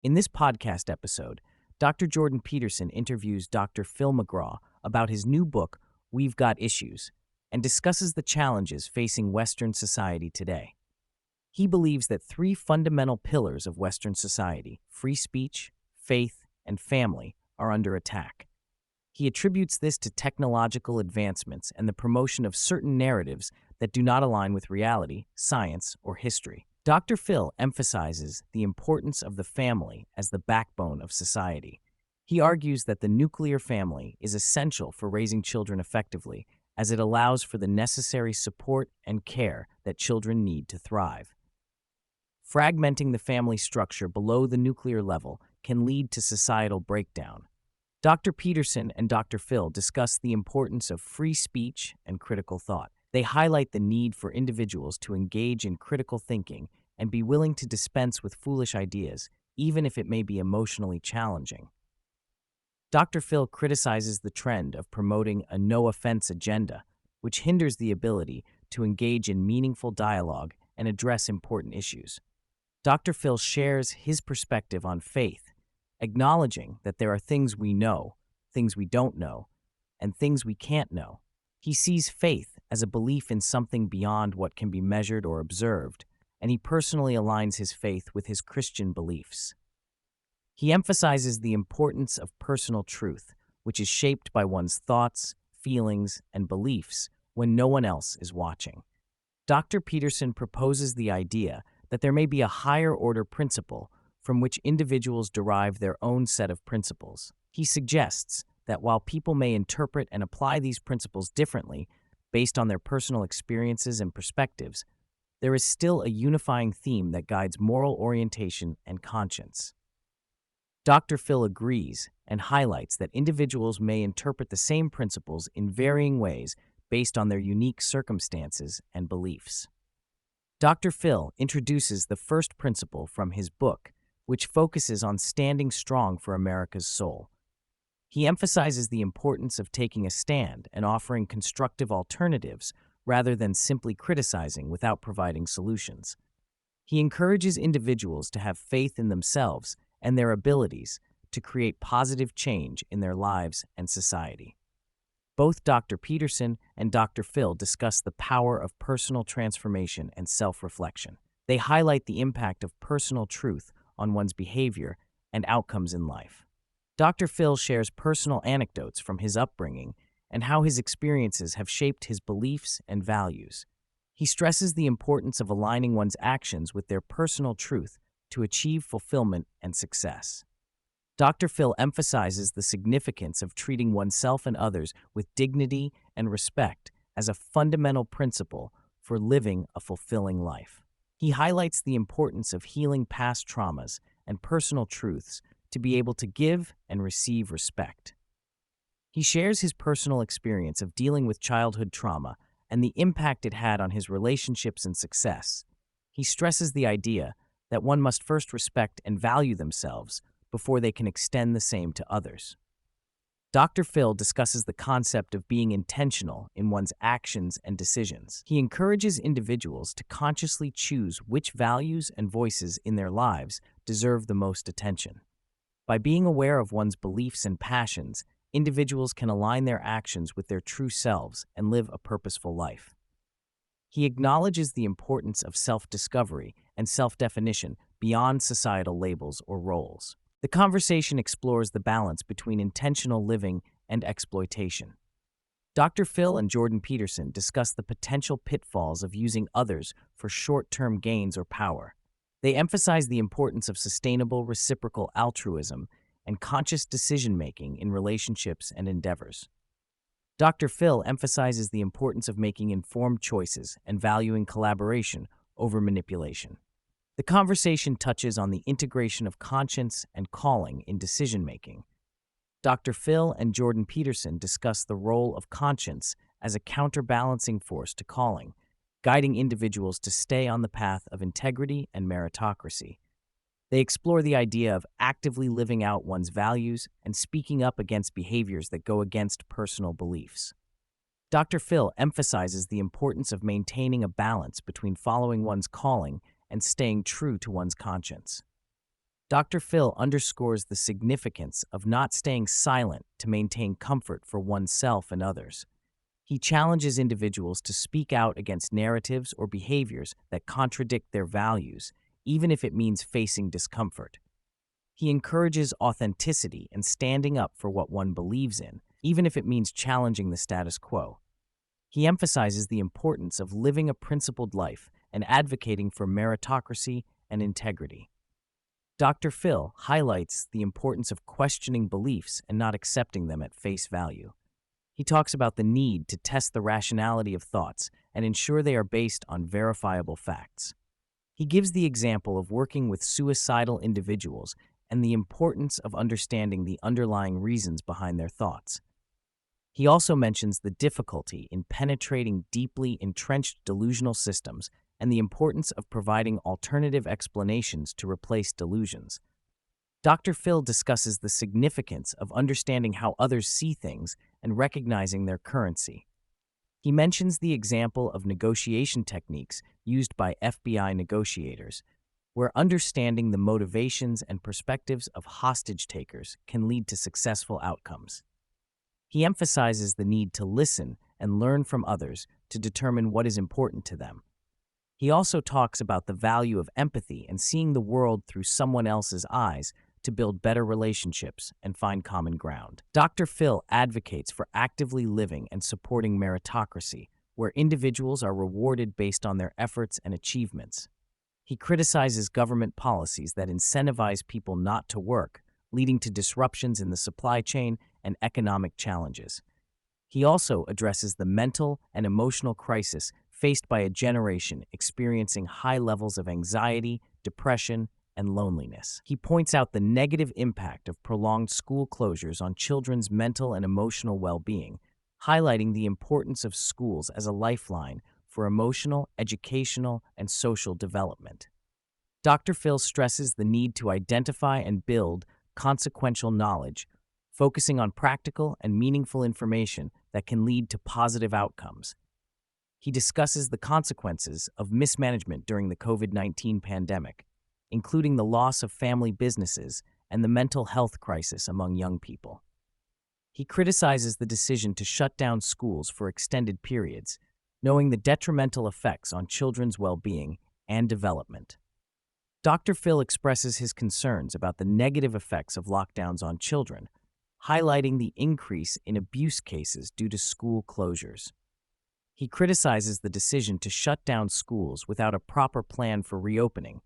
In this podcast episode, Dr. Jordan Peterson interviews Dr. Phil McGraw about his new book, We've Got Issues, and discusses the challenges facing Western society today. He believes that three fundamental pillars of Western society, free speech, faith, and family, are under attack. He attributes this to technological advancements and the promotion of certain narratives that do not align with reality, science, or history. Dr. Phil emphasizes the importance of the family as the backbone of society. He argues that the nuclear family is essential for raising children effectively, as it allows for the necessary support and care that children need to thrive. Fragmenting the family structure below the nuclear level can lead to societal breakdown. Dr. Peterson and Dr. Phil discuss the importance of free speech and critical thought. They highlight the need for individuals to engage in critical thinking and be willing to dispense with foolish ideas, even if it may be emotionally challenging. Dr. Phil criticizes the trend of promoting a no-offense agenda, which hinders the ability to engage in meaningful dialogue and address important issues. Dr. Phil shares his perspective on faith, acknowledging that there are things we know, things we don't know, and things we can't know. He sees faith as a belief in something beyond what can be measured or observed, and he personally aligns his faith with his Christian beliefs. He emphasizes the importance of personal truth, which is shaped by one's thoughts, feelings, and beliefs when no one else is watching. Dr. Peterson proposes the idea that there may be a higher-order principle from which individuals derive their own set of principles. He suggests that while people may interpret and apply these principles differently based on their personal experiences and perspectives, there is still a unifying theme that guides moral orientation and conscience. Dr. Phil agrees and highlights that individuals may interpret the same principles in varying ways based on their unique circumstances and beliefs. Dr. Phil introduces the first principle from his book, which focuses on standing strong for America's soul. He emphasizes the importance of taking a stand and offering constructive alternatives rather than simply criticizing without providing solutions. He encourages individuals to have faith in themselves and their abilities to create positive change in their lives and society. Both Dr. Peterson and Dr. Phil discuss the power of personal transformation and self-reflection. They highlight the impact of personal truth on one's behavior and outcomes in life. Dr. Phil shares personal anecdotes from his upbringing and how his experiences have shaped his beliefs and values. He stresses the importance of aligning one's actions with their personal truth to achieve fulfillment and success. Dr. Phil emphasizes the significance of treating oneself and others with dignity and respect as a fundamental principle for living a fulfilling life. He highlights the importance of healing past traumas and personal truths to be able to give and receive respect. He shares his personal experience of dealing with childhood trauma and the impact it had on his relationships and success. He stresses the idea that one must first respect and value themselves before they can extend the same to others. Dr. Phil discusses the concept of being intentional in one's actions and decisions. He encourages individuals to consciously choose which values and voices in their lives deserve the most attention. By being aware of one's beliefs and passions, individuals can align their actions with their true selves and live a purposeful life. He acknowledges the importance of self-discovery and self-definition beyond societal labels or roles. The conversation explores the balance between intentional living and exploitation. Dr. Phil and Jordan Peterson discuss the potential pitfalls of using others for short-term gains or power. They emphasize the importance of sustainable reciprocal altruism and conscious decision-making in relationships and endeavors. Dr. Phil emphasizes the importance of making informed choices and valuing collaboration over manipulation. The conversation touches on the integration of conscience and calling in decision-making. Dr. Phil and Jordan Peterson discuss the role of conscience as a counterbalancing force to calling, guiding individuals to stay on the path of integrity and meritocracy. They explore the idea of actively living out one's values and speaking up against behaviors that go against personal beliefs. Dr. Phil emphasizes the importance of maintaining a balance between following one's calling and staying true to one's conscience. Dr. Phil underscores the significance of not staying silent to maintain comfort for oneself and others. He challenges individuals to speak out against narratives or behaviors that contradict their values, even if it means facing discomfort. He encourages authenticity and standing up for what one believes in, even if it means challenging the status quo. He emphasizes the importance of living a principled life and advocating for meritocracy and integrity. Dr. Phil highlights the importance of questioning beliefs and not accepting them at face value. He talks about the need to test the rationality of thoughts and ensure they are based on verifiable facts. He gives the example of working with suicidal individuals and the importance of understanding the underlying reasons behind their thoughts. He also mentions the difficulty in penetrating deeply entrenched delusional systems and the importance of providing alternative explanations to replace delusions. Dr. Phil discusses the significance of understanding how others see things and recognizing their currency. He mentions the example of negotiation techniques used by FBI negotiators, where understanding the motivations and perspectives of hostage takers can lead to successful outcomes. He emphasizes the need to listen and learn from others to determine what is important to them. He also talks about the value of empathy and seeing the world through someone else's eyes to build better relationships and find common ground. Dr. Phil advocates for actively living and supporting meritocracy, where individuals are rewarded based on their efforts and achievements. He criticizes government policies that incentivize people not to work, leading to disruptions in the supply chain and economic challenges. He also addresses the mental and emotional crisis faced by a generation experiencing high levels of anxiety, depression, and loneliness. He points out the negative impact of prolonged school closures on children's mental and emotional well-being, highlighting the importance of schools as a lifeline for emotional, educational, and social development. Dr. Phil stresses the need to identify and build consequential knowledge, focusing on practical and meaningful information that can lead to positive outcomes. He discusses the consequences of mismanagement during the COVID-19 pandemic, including the loss of family businesses and the mental health crisis among young people. He criticizes the decision to shut down schools for extended periods, knowing the detrimental effects on children's well-being and development. Dr. Phil expresses his concerns about the negative effects of lockdowns on children, highlighting the increase in abuse cases due to school closures. He criticizes the decision to shut down schools without a proper plan for reopening,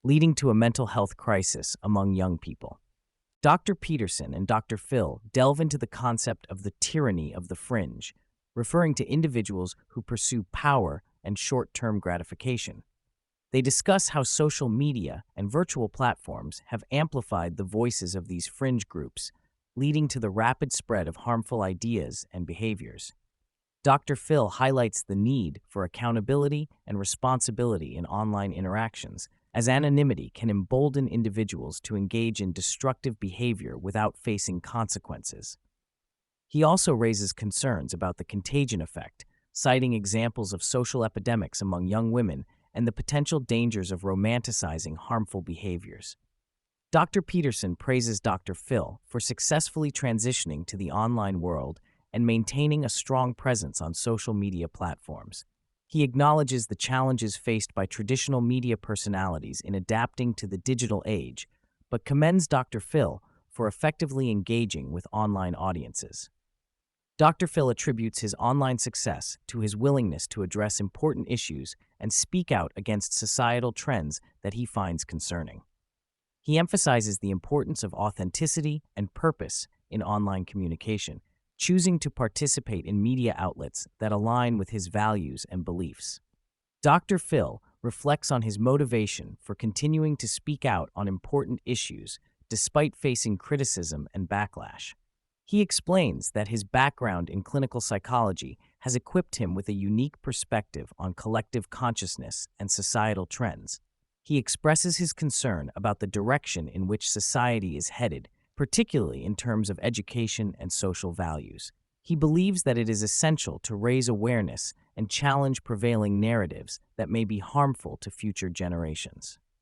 leading to a mental health crisis among young people. Dr. Peterson and Dr. Phil delve into the concept of the tyranny of the fringe, referring to individuals who pursue power and short-term gratification. They discuss how social media and virtual platforms have amplified the voices of these fringe groups, leading to the rapid spread of harmful ideas and behaviors. Dr. Phil highlights the need for accountability and responsibility in online interactions, as anonymity can embolden individuals to engage in destructive behavior without facing consequences. He also raises concerns about the contagion effect, citing examples of social epidemics among young women and the potential dangers of romanticizing harmful behaviors. Dr. Peterson praises Dr. Phil for successfully transitioning to the online world and maintaining a strong presence on social media platforms. He acknowledges the challenges faced by traditional media personalities in adapting to the digital age, but commends Dr. Phil for effectively engaging with online audiences. Dr. Phil attributes his online success to his willingness to address important issues and speak out against societal trends that he finds concerning. He emphasizes the importance of authenticity and purpose in online communication, choosing to participate in media outlets that align with his values and beliefs. Dr. Phil reflects on his motivation for continuing to speak out on important issues despite facing criticism and backlash. He explains that his background in clinical psychology has equipped him with a unique perspective on collective consciousness and societal trends. He expresses his concern about the direction in which society is headed, particularly in terms of education and social values. He believes that it is essential to raise awareness and challenge prevailing narratives that may be harmful to future generations.